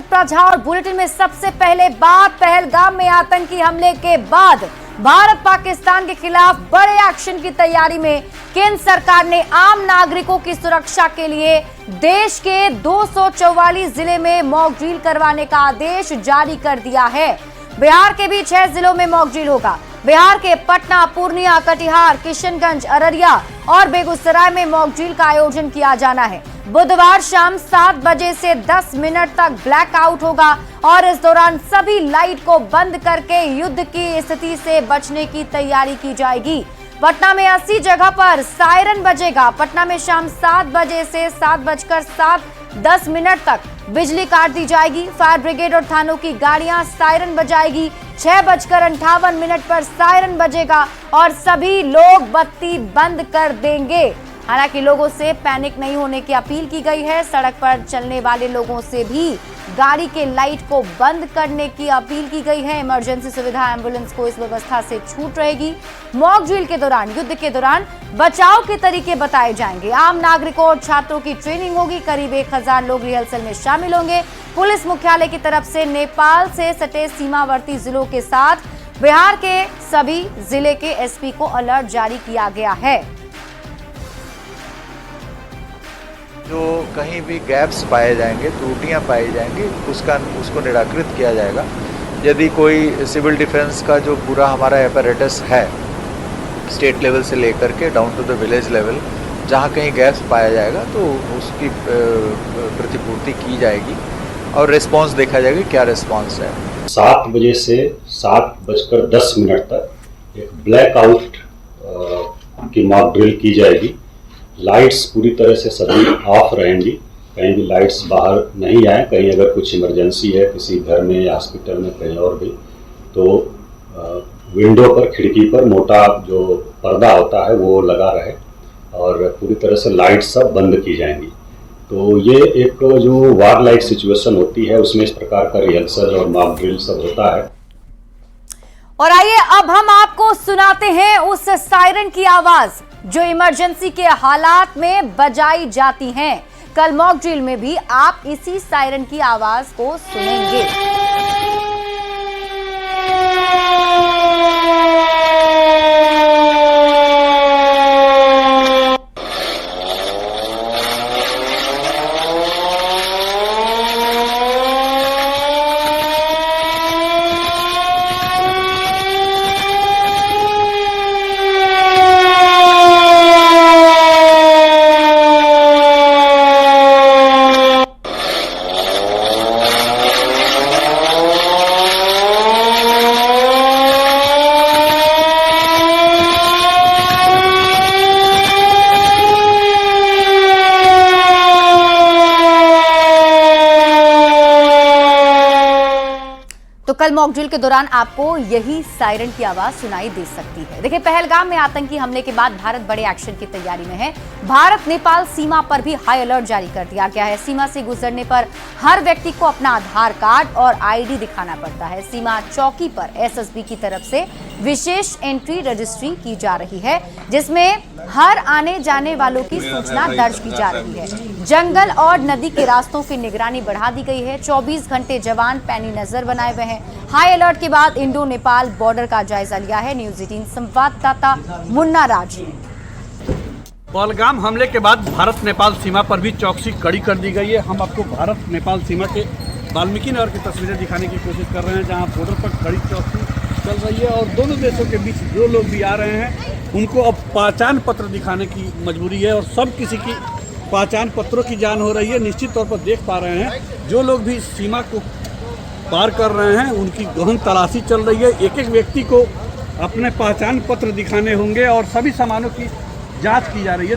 प्रजा और बुलेटिन में सबसे पहले बात पहलगाम में आतंकी हमले के बाद भारत पाकिस्तान के खिलाफ बड़े एक्शन की तैयारी में केंद्र सरकार ने आम नागरिकों की सुरक्षा के लिए देश के 244 जिले में मॉक ड्रिल करवाने का आदेश जारी कर दिया है। बिहार के भी 6 जिलों में मॉक ड्रिल होगा। बिहार के पटना, पूर्णिया, कटिहार, किशनगंज, अररिया और बेगूसराय में मॉक ड्रिल का आयोजन किया जाना है। बुधवार शाम 7 बजे से 10 मिनट तक ब्लैकआउट होगा और इस दौरान सभी लाइट को बंद करके युद्ध की स्थिति से बचने की तैयारी की जाएगी। पटना में 80 जगह पर सायरन बजेगा। पटना में शाम 7 बजे से 7:07 तक बिजली काट दी जाएगी। फायर ब्रिगेड और थानों की गाड़ियां सायरन बजाएगी। 6:58 पर सायरन बजेगा और सभी लोग बत्ती बंद कर देंगे। हालांकि लोगों से पैनिक नहीं होने की अपील की गई है। सड़क पर चलने वाले लोगों से भी गाड़ी के लाइट को बंद करने की अपील की गई है। इमरजेंसी सुविधा एम्बुलेंस को इस व्यवस्था से छूट रहेगी। मॉक ड्रिल के दौरान, युद्ध के दौरान बचाव के तरीके बताए जाएंगे। आम नागरिकों और छात्रों की ट्रेनिंग होगी। करीब 1000 लोग रिहर्सल में शामिल होंगे। पुलिस मुख्यालय की तरफ से नेपाल से सटे सीमावर्ती जिलों के साथ बिहार के सभी जिले के एसपी को अलर्ट जारी किया गया है। जो कहीं भी गैप्स पाए जाएंगे, त्रुटियां पाई जाएंगी, उसको निराकृत किया जाएगा। यदि कोई सिविल डिफेंस का जो पूरा हमारा एपरेटस है, स्टेट लेवल से लेकर के down to the village level, जहां कहीं गैप्स पाया जाएगा तो उसकी प्रतिपूर्ति की जाएगी और रिस्पांस देखा जाएगा क्या रिस्पांस है। 7 बजे से 7:10 तक एक ब्लैकआउट की मॉक ड्रिल की जाएगी। लाइट्स पूरी तरह से सभी ऑफ रहेंगी। कहीं भी लाइट्स बाहर नहीं आए। कहीं अगर कुछ इमरजेंसी है किसी घर में या हॉस्पिटल में कहीं और भी, तो विंडो पर, खिड़की पर मोटा जो पर्दा होता है वो लगा रहे और पूरी तरह से लाइट सब बंद की जाएंगी। तो ये एक जो वार लाइक सिचुएशन होती है उसमें इस प्रकार का रिहर्सल और मॉक ड्रिल सब होता है। और आइए अब हम आपको सुनाते हैं उस सायरन की आवाज जो इमरजेंसी के हालात में बजाई जाती हैं। कल मॉक ड्रिल में भी आप इसी सायरन की आवाज को सुनेंगे। तो कल मॉक ड्रिल के दौरान आपको यही सायरन की आवाज सुनाई दे सकती है। देखिए, पहलगाम में आतंकी हमले के बाद भारत बड़े एक्शन की तैयारी में है। भारत नेपाल सीमा पर भी हाई अलर्ट जारी कर दिया गया है। सीमा से गुजरने पर हर व्यक्ति को अपना आधार कार्ड और आईडी दिखाना पड़ता है। सीमा चौकी पर एसएसबी की तरफ से विशेष एंट्री रजिस्ट्री की जा रही है, जिसमें हर आने जाने वालों की सूचना दर्ज की जा रही है। जंगल और नदी के रास्तों की निगरानी बढ़ा दी गई है। 24 घंटे जवान पैनी नजर बनाए हुए हैं। हाई अलर्ट के बाद इंडो नेपाल बॉर्डर का जायजा लिया है न्यूज 18 संवाददाता मुन्ना राज ने। पहलगाम हमले के बाद भारत नेपाल सीमा पर भी चौकसी कड़ी कर दी गई है। हम आपको भारत नेपाल सीमा के वाल्मीकि नगर की तस्वीरें दिखाने की कोशिश कर रहे हैं, जहां बॉर्डर पर कड़ी चौकसी चल रही है और दोनों देशों के बीच जो लोग भी आ रहे हैं उनको अब पहचान पत्र दिखाने की मजबूरी है और सब किसी की पहचान पत्रों की जान हो रही है। निश्चित तौर पर देख पा रहे हैं जो लोग भी सीमा को पार कर रहे हैं उनकी गहन तलाशी चल रही है। एक एक व्यक्ति को अपने पहचान पत्र दिखाने होंगे और सभी सामानों की जांच की जा रही है।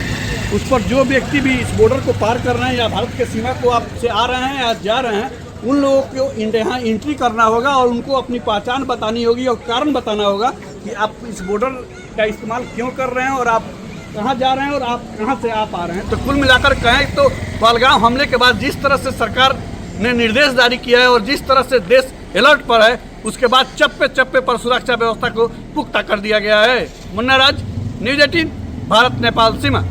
उस पर जो व्यक्ति भी इस बॉर्डर को पार कर रहे हैं या भारत के सीमा को आप से आ रहे हैं या जा रहे हैं, उन लोगों को यहाँ एंट्री करना होगा और उनको अपनी पहचान बतानी होगी और कारण बताना होगा कि आप इस बॉर्डर का इस्तेमाल क्यों कर रहे हैं और आप कहाँ जा रहे हैं और आप कहाँ से आप आ रहे हैं। तो कुल मिलाकर कहें तो पहलगाम हमले के बाद जिस तरह से सरकार ने निर्देश जारी किया है और जिस तरह से देश अलर्ट पर है, उसके बाद चप्पे चप्पे पर सुरक्षा व्यवस्था को पुख्ता कर दिया गया है। मुन्ना राज, न्यूज 18, भारत नेपाल सीमा।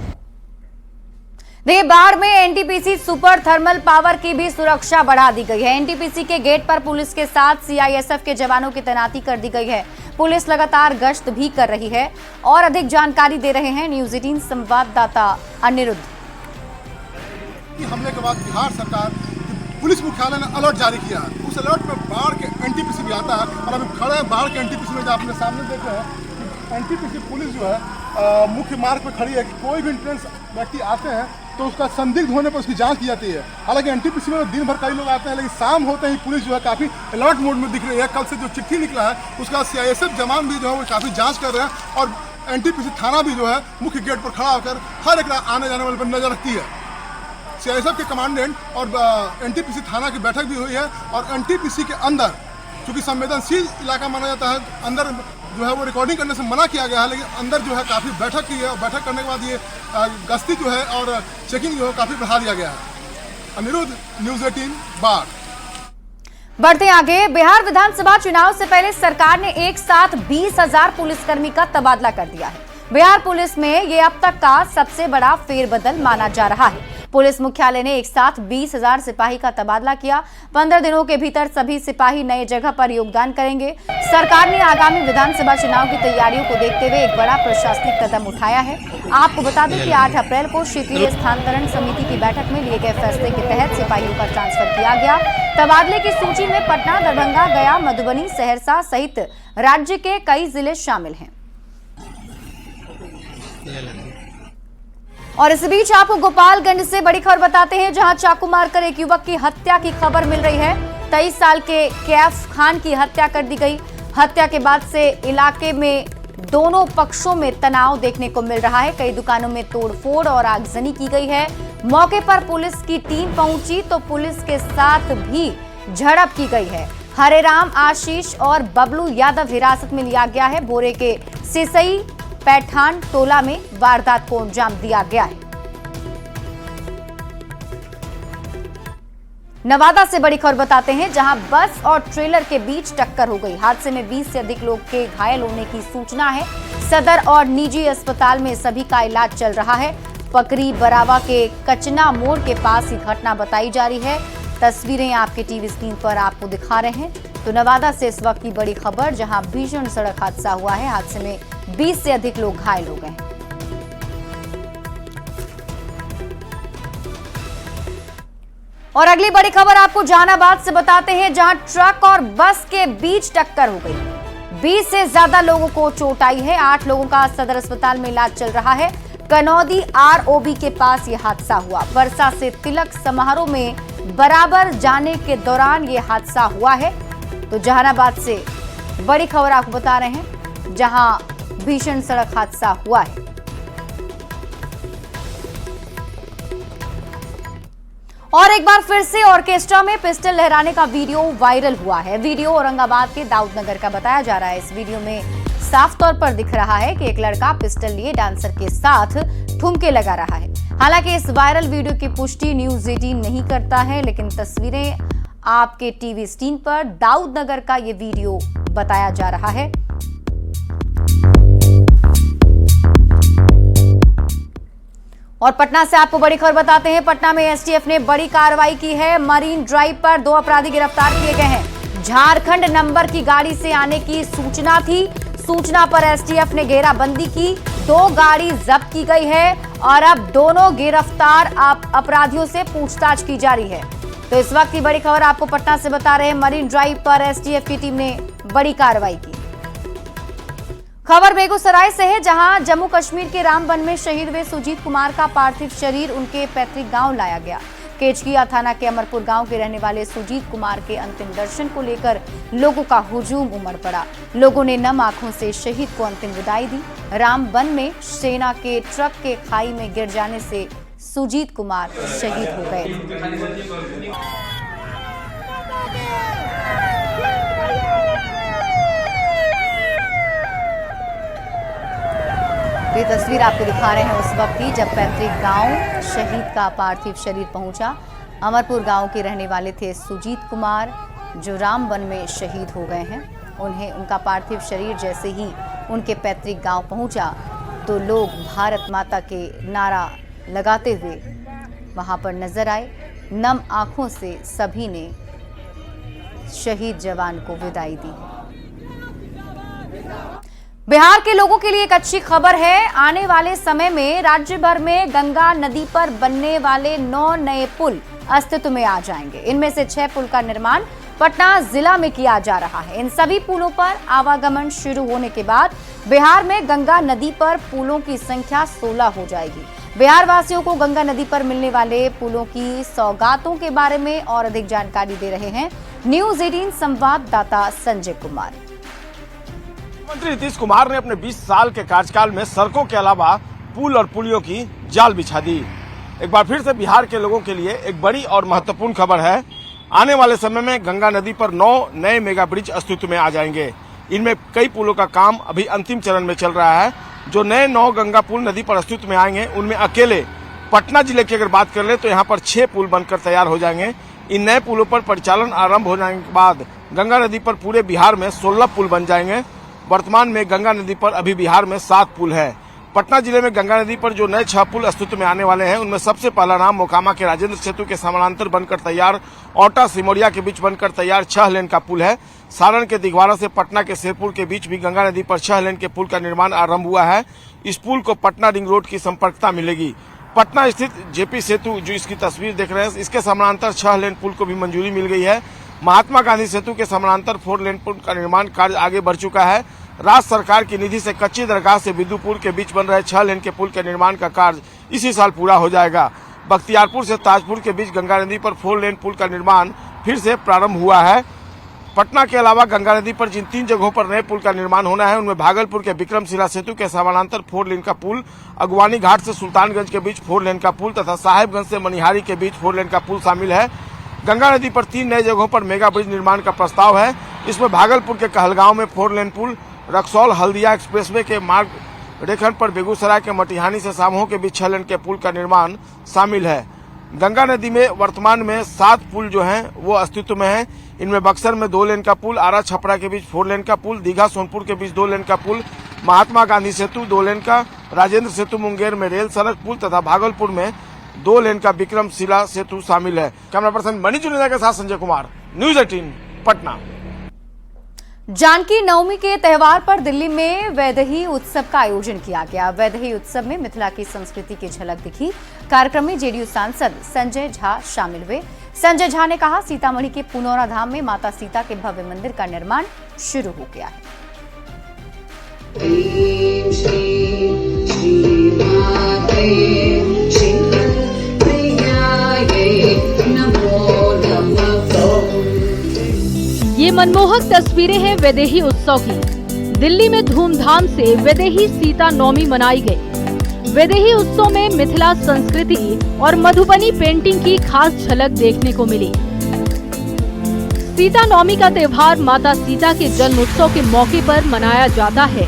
देखिए, बाढ़ में एनटीपीसी सुपर थर्मल पावर की भी सुरक्षा बढ़ा दी गई है। एनटीपीसी के गेट पर पुलिस के साथ सीआईएसएफ के जवानों की तैनाती कर दी गई है। पुलिस लगातार गश्त भी कर रही है और अधिक जानकारी दे रहे हैं न्यूज 18 संवाददाता अनिरुद्ध। हमले के बाद बिहार सरकार पुलिस मुख्यालय ने अलर्ट जारी किया है। उस अलर्ट में बाढ़ के एनटीपीसी भी आता है और अभी खड़े हैं बाढ़ के एनटीपीसी में, जो आपने सामने देख रहे हैं एनटीपीसी पुलिस जो है मुख्य मार्ग पे खड़ी है कि कोई भी इंट्रेंस व्यक्ति आते हैं तो उसका संदिग्ध होने पर उसकी जांच की जाती है। हालांकि एनटीपीसी में दिन भर कई लोग आते हैं, लेकिन शाम होते ही पुलिस जो है काफ़ी अलर्ट मोड में दिख रही है। कल से जो चिट्ठी निकला है उसका सीआईएसएफ जवान भी जो है वो काफ़ी जांच कर रहे हैं और एनटीपीसी थाना भी जो है मुख्य गेट पर खड़ा होकर हर एक आने जाने वाले पर नजर रखती है। सीआईएसएफ के कमांडेंट और एनटीपीसी थाना की बैठक भी हुई है और एनटीपीसी के अंदर चूँकि संवेदनशील इलाका माना जाता है, अंदर जो है वो रिकॉर्डिंग करने से मना किया गया है, लेकिन अंदर जो है काफ़ी बैठक की है और बैठक करने के बाद ये गश्ती जो है और चेकिंग जो है काफ़ी बढ़ा दिया गया है। अनिरुद्ध, न्यूज़ 18 बाढ़। बढ़ते आगे, बिहार विधानसभा चुनाव से पहले सरकार ने एक साथ 20,000 पुलिसकर्मी का तबादला कर दिया है। बिहार पुलिस में ये अब तक का सबसे बड़ा फेरबदल माना जा रहा है। पुलिस मुख्यालय ने एक साथ 20,000 सिपाही का तबादला किया। 15 दिनों के भीतर सभी सिपाही नए जगह पर योगदान करेंगे। सरकार ने आगामी विधानसभा चुनाव की तैयारियों को देखते हुए एक बड़ा प्रशासनिक कदम उठाया है। आपको बता दें कि 8 अप्रैल को क्षेत्रीय स्थानांतरण समिति की बैठक में लिए गए फैसले के तहत सिपाहियों का ट्रांसफर किया गया। तबादले की सूची में पटना, दरभंगा, गया, मधुबनी, सहरसा सहित राज्य के कई जिले शामिल हैं। और इस बीच आपको गोपालगंज से बड़ी खबर बताते हैं, जहां चाकू मारकर एक युवक की हत्या की खबर मिल रही है। 23 साल के कैफ खान की हत्या कर दी गई। हत्या के बाद से इलाके में दोनों पक्षों में तनाव देखने को मिल रहा है। कई दुकानों में तोड़फोड़ और आगजनी की गई है। मौके पर पुलिस की टीम पहुंची तो पुलिस के साथ भी झड़प की गई है। हरेराम, आशीष और बबलू यादव हिरासत में लिया गया है। बोरे के सिसई पैठान टोला में वारदात को अंजाम दिया गया है। नवादा से बड़ी खबर बताते हैं, जहां बस और ट्रेलर के बीच टक्कर हो गई। हादसे में 20 से अधिक लोग के घायल होने की सूचना है। सदर और निजी अस्पताल में सभी का इलाज चल रहा है। पकरी बरावा के कचना मोड़ के पास ही घटना बताई जा रही है। तस्वीरें आपके टीवी स्क्रीन पर आपको दिखा रहे हैं। तो नवादा से इस वक्त की बड़ी खबर, जहां भीषण सड़क हादसा हुआ है। हादसे में 20 से अधिक लोग घायल हो गए। और अगली बड़ी खबर आपको जहानाबाद से बताते हैं, जहां ट्रक और बस के बीच टक्कर हो गई। 20 से ज्यादा लोगों को चोट आई है। 8 लोगों का सदर अस्पताल में इलाज चल रहा है। कनौदी आरओबी के पास यह हादसा हुआ। वर्षा से तिलक समारोह में बराबर जाने के दौरान यह हादसा हुआ है। तो जहानाबाद से बड़ी खबर आपको बता रहे हैं, जहां भीषण सड़क हादसा हुआ है। और एक बार फिर से ऑर्केस्ट्रा में पिस्टल लहराने का वीडियो वायरल हुआ है। वीडियो औरंगाबाद के दाऊदनगर का बताया जा रहा है। इस वीडियो में साफ तौर पर दिख रहा है कि एक लड़का पिस्टल लिए डांसर के साथ ठुमके लगा रहा है। हालांकि इस वायरल वीडियो की पुष्टि न्यूज 18 नहीं करता है, लेकिन तस्वीरें आपके टीवी स्क्रीन पर दाऊदनगर का ये वीडियो बताया जा रहा है। और पटना से आपको बड़ी खबर बताते हैं। पटना में एसटीएफ ने बड़ी कार्रवाई की है। मरीन ड्राइव पर 2 अपराधी गिरफ्तार किए गए हैं। झारखंड नंबर की गाड़ी से आने की सूचना थी। सूचना पर एसटीएफ ने घेराबंदी की। 2 गाड़ी जब्त की गई है और अब दोनों गिरफ्तार अपराधियों से पूछताछ की जा रही है। तो इस वक्त की बड़ी खबर आपको पटना से बता रहे हैं। मरीन ड्राइव पर एसटीएफ की टीम ने बड़ी कार्रवाई की। खबर बेगूसराय से है, जहां जम्मू कश्मीर के रामबन में शहीद हुए सुजीत कुमार का पार्थिव शरीर उनके पैतृक गांव लाया गया। केचकिया थाना के अमरपुर गांव के रहने वाले सुजीत कुमार के अंतिम दर्शन को लेकर लोगों का हुजूम उमड़ पड़ा। लोगों ने नम आंखों से शहीद को अंतिम विदाई दी। रामबन में सेना के ट्रक के खाई में गिर जाने से सुजीत कुमार शहीद हो गए। ये तस्वीर आपको दिखा रहे हैं उस वक्त की, जब पैतृक गांव शहीद का पार्थिव शरीर पहुंचा। अमरपुर गांव के रहने वाले थे सुजीत कुमार, जो रामबन में शहीद हो गए हैं। उनका पार्थिव शरीर जैसे ही उनके पैतृक गांव पहुंचा तो लोग भारत माता के नारा लगाते हुए वहां पर नजर आए। नम आंखों से सभी ने शहीद जवान को विदाई दी। बिहार के लोगों के लिए एक अच्छी खबर है। आने वाले समय में राज्य भर में गंगा नदी पर बनने वाले 9 नए पुल अस्तित्व में आ जाएंगे। इनमें से 6 पुल का निर्माण पटना जिला में किया जा रहा है। इन सभी पुलों पर आवागमन शुरू होने के बाद बिहार में गंगा नदी पर पुलों की संख्या 16 हो जाएगी। बिहार वासियों को गंगा नदी पर मिलने वाले पुलों की सौगातों के बारे में और अधिक जानकारी दे रहे हैं न्यूज 18 संवाददाता संजय कुमार। मुख्यमंत्री नीतीश कुमार ने अपने 20 साल के कार्यकाल में सड़कों के अलावा पुल और पुलियों की जाल बिछा दी। एक बार फिर से बिहार के लोगों के लिए एक बड़ी और महत्वपूर्ण खबर है। आने वाले समय में गंगा नदी पर 9 नए मेगा ब्रिज अस्तित्व में आ जाएंगे। इनमें कई पुलों का काम अभी अंतिम चरण में चल रहा है। जो नए 9 गंगा पुल नदी पर अस्तित्व में आएंगे उनमें अकेले पटना जिले की अगर बात कर ले तो यहाँ पर 6 पुल बनकर तैयार हो जाएंगे। इन नए पुलों पर परिचालन आरंभ हो जाने के बाद गंगा नदी पर पूरे बिहार में 16 पुल बन जाएंगे। वर्तमान में गंगा नदी पर अभी बिहार में 7 पुल है। पटना जिले में गंगा नदी पर जो नए 6 पुल अस्तित्व में आने वाले हैं उनमें सबसे पहला नाम मोकामा के राजेंद्र सेतु के समानांतर बनकर तैयार औटा सिमोरिया के बीच बनकर तैयार 6 लेन का पुल है। सारण के दिघवारा से पटना के शेरपुर के बीच भी गंगा नदी पर 6 लेन के पुल का निर्माण आरंभ हुआ है। इस पुल को पटना रिंग रोड की संपर्कता मिलेगी। पटना स्थित जेपी सेतु जो इसकी तस्वीर देख रहे हैं इसके समानांतर 6 लेन पुल को भी मंजूरी मिल गई है। महात्मा गांधी सेतु के समानांतर 4 लेन पुल का निर्माण कार्य आगे बढ़ चुका है। राज्य सरकार की निधि से कच्ची दरगाह से बिदुपुर के बीच बन रहे 6 लेन के पुल के निर्माण का कार्य इसी साल पूरा हो जाएगा। बख्तियारपुर से ताजपुर के बीच गंगा नदी पर 4 लेन पुल का निर्माण फिर से प्रारंभ हुआ है। पटना के अलावा गंगा नदी पर जिन 3 जगहों पर नए पुल का निर्माण होना है उनमें भागलपुर के विक्रमशिला सेतु के समानांतर 4 लेन का पुल, अगवानी घाट से सुल्तानगंज के बीच 4 लेन का पुल तथा साहेबगंज से मनिहारी के बीच 4 लेन का पुल शामिल है। गंगा नदी पर 3 नए जगहों पर मेगा ब्रिज निर्माण का प्रस्ताव है। इसमें भागलपुर के कहलगांव में 4 लेन पुल, रक्सौल हल्दिया एक्सप्रेसवे के मार्ग रेखन पर बेगूसराय के मटिहानी से सामहो के बीच 6 लेन के पुल का निर्माण शामिल है। गंगा नदी में वर्तमान में 7 पुल जो हैं वो अस्तित्व में हैं। इनमें बक्सर में 2 लेन का पुल, आरा छपरा के बीच 4 लेन का पुल, दीघा सोनपुर के बीच 2 लेन का पुल, महात्मा गांधी सेतु 2 लेन का, राजेंद्र सेतु मुंगेर में रेल सड़क पुल तथा भागलपुर में 2 लेन का विक्रमशिला सेतु शामिल है। कैमरा पर्सन मणि चुनिया के साथ संजय कुमार, न्यूज 18 पटना। जानकी नवमी के त्यौहार पर दिल्ली में वैदेही उत्सव का आयोजन किया गया। वैदेही उत्सव में मिथिला की संस्कृति की झलक दिखी। कार्यक्रम में जेडीयू सांसद संजय झा शामिल हुए। संजय झा ने कहा, सीतामढ़ी के पुनौरा धाम में माता सीता के भव्य मंदिर का निर्माण शुरू हो गया है। ये मनमोहक तस्वीरें हैं वैदेही उत्सव की। दिल्ली में धूमधाम से वैदेही सीता नवमी मनाई गई। वैदेही उत्सव में मिथिला संस्कृति और मधुबनी पेंटिंग की खास झलक देखने को मिली। सीता नवमी का त्योहार माता सीता के जन्म उत्सव के मौके पर मनाया जाता है।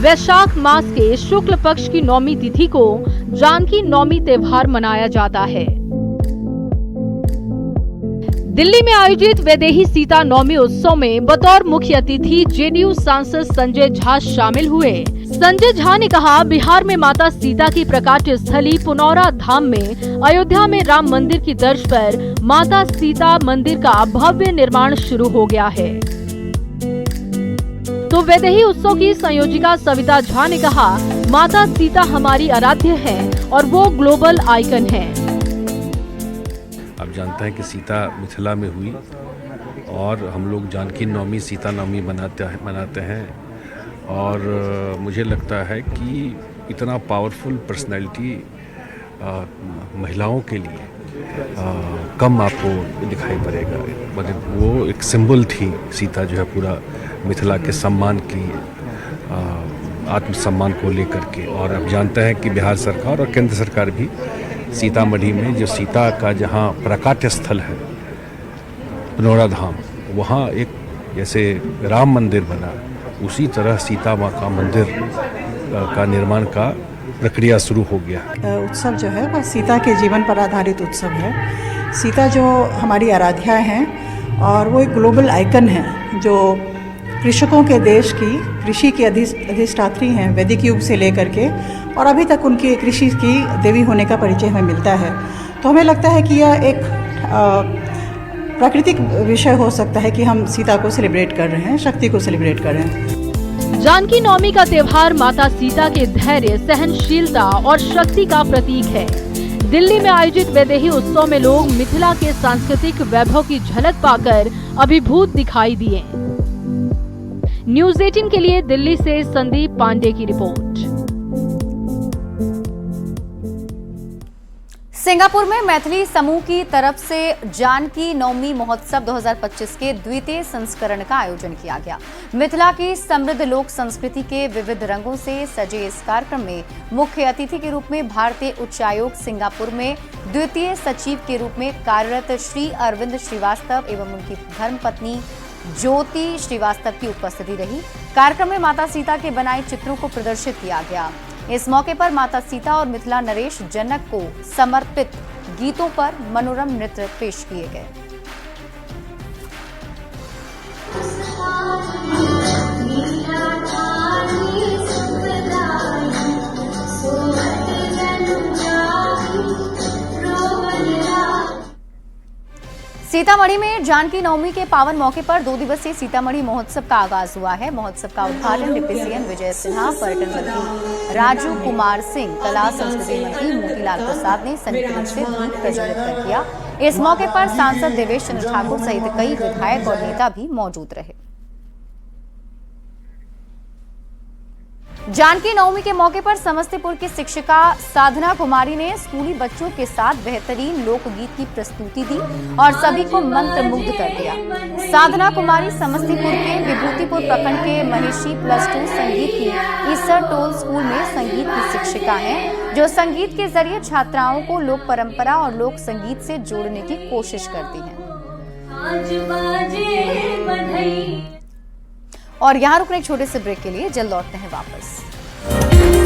वैशाख मास के शुक्ल पक्ष की नवमी तिथि को जानकी नवमी त्योहार मनाया जाता है। दिल्ली में आयोजित वैदेही सीता नवमी उत्सव में बतौर मुख्य अतिथि जेडीयू सांसद संजय झा शामिल हुए। संजय झा ने कहा, बिहार में माता सीता की प्रकाट्य स्थली पुनौरा धाम में अयोध्या में राम मंदिर की तर्ज पर माता सीता मंदिर का भव्य निर्माण शुरू हो गया है। तो वैदेही उत्सव की संयोजिका सविता झा ने कहा, माता सीता हमारी आराध्य है और वो ग्लोबल आइकन है। आप जानते हैं कि सीता मिथिला में हुई और हम लोग जानकी नवमी सीता नवमी मनाते हैं और मुझे लगता है कि इतना पावरफुल पर्सनैलिटी महिलाओं के लिए कम आपको दिखाई पड़ेगा। मतलब वो एक सिंबल थी सीता जो है पूरा मिथिला के सम्मान की आत्मसम्मान को लेकर के। और आप जानते हैं कि बिहार सरकार और केंद्र सरकार भी सीतामढ़ी में जो सीता का जहाँ प्रकाट्य स्थल है पुनौरा धाम, वहाँ एक जैसे राम मंदिर बना उसी तरह सीता माँ का मंदिर का निर्माण का प्रक्रिया शुरू हो गया। उत्सव जो है वह सीता के जीवन पर आधारित उत्सव है। सीता जो हमारी आराध्या हैं और वो एक ग्लोबल आइकन है जो कृषकों के देश की कृषि की अधिष्ठात्री हैं वैदिक युग से लेकर के, और अभी तक उनकी कृषि की देवी होने का परिचय हमें मिलता है। तो हमें लगता है कि यह एक प्राकृतिक विषय हो सकता है कि हम सीता को सेलिब्रेट कर रहे हैं, शक्ति को सेलिब्रेट कर रहे हैं। जानकी नवमी का त्योहार माता सीता के धैर्य, सहनशीलता और शक्ति का प्रतीक है। दिल्ली में आयोजित वैदेही उत्सव में लोग मिथिला के सांस्कृतिक वैभव की झलक पाकर अभिभूत दिखाई दिए। न्यूज़ 18 के लिए दिल्ली से संदीप पांडे की रिपोर्ट। सिंगापुर में मैथिली समूह की तरफ से जानकी नवमी महोत्सव 2025 के द्वितीय संस्करण का आयोजन किया गया। मिथिला की समृद्ध लोक संस्कृति के विविध रंगों से सजे इस कार्यक्रम में मुख्य अतिथि के रूप में भारतीय उच्चायोग सिंगापुर में द्वितीय सचिव के रूप में कार्यरत श्री अरविंद श्रीवास्तव एवं उनकी धर्मपत्नी ज्योति श्रीवास्तव की उपस्थिति रही। कार्यक्रम में माता सीता के बनाए चित्रों को प्रदर्शित किया गया। इस मौके पर माता सीता और मिथिला नरेश जनक को समर्पित गीतों पर मनोरम नृत्य पेश किए गए। सीतामढ़ी में जानकी नवमी के पावन मौके पर 2 दिवसीय सीतामढ़ी महोत्सव का आगाज हुआ है। महोत्सव का उद्घाटन डिप्टी सीएम विजय सिन्हा, पर्यटन मंत्री राजू कुमार सिंह, कला संस्कृति मंत्री मोतीलाल प्रसाद ने संयुक्त रूप से दीप प्रज्वलित कर किया। इस मौके पर सांसद देवेश चंद्र ठाकुर सहित कई विधायक और नेता भी मौजूद रहे। जानकी नवमी के मौके पर समस्तीपुर की शिक्षिका साधना कुमारी ने स्कूली बच्चों के साथ बेहतरीन लोकगीत की प्रस्तुति दी और सभी को मंत्रमुग्ध कर दिया। साधना कुमारी समस्तीपुर के विभूतिपुर प्रखंड के महेशी +2 संगीत की ईसर टोल स्कूल में संगीत की शिक्षिका हैं, जो संगीत के जरिए छात्राओं को लोक परंपरा और लोक संगीत से जोड़ने की कोशिश करती हैं। और यहाँ रुकने एक छोटे से ब्रेक के लिए जल्द लौटते हैं वापस।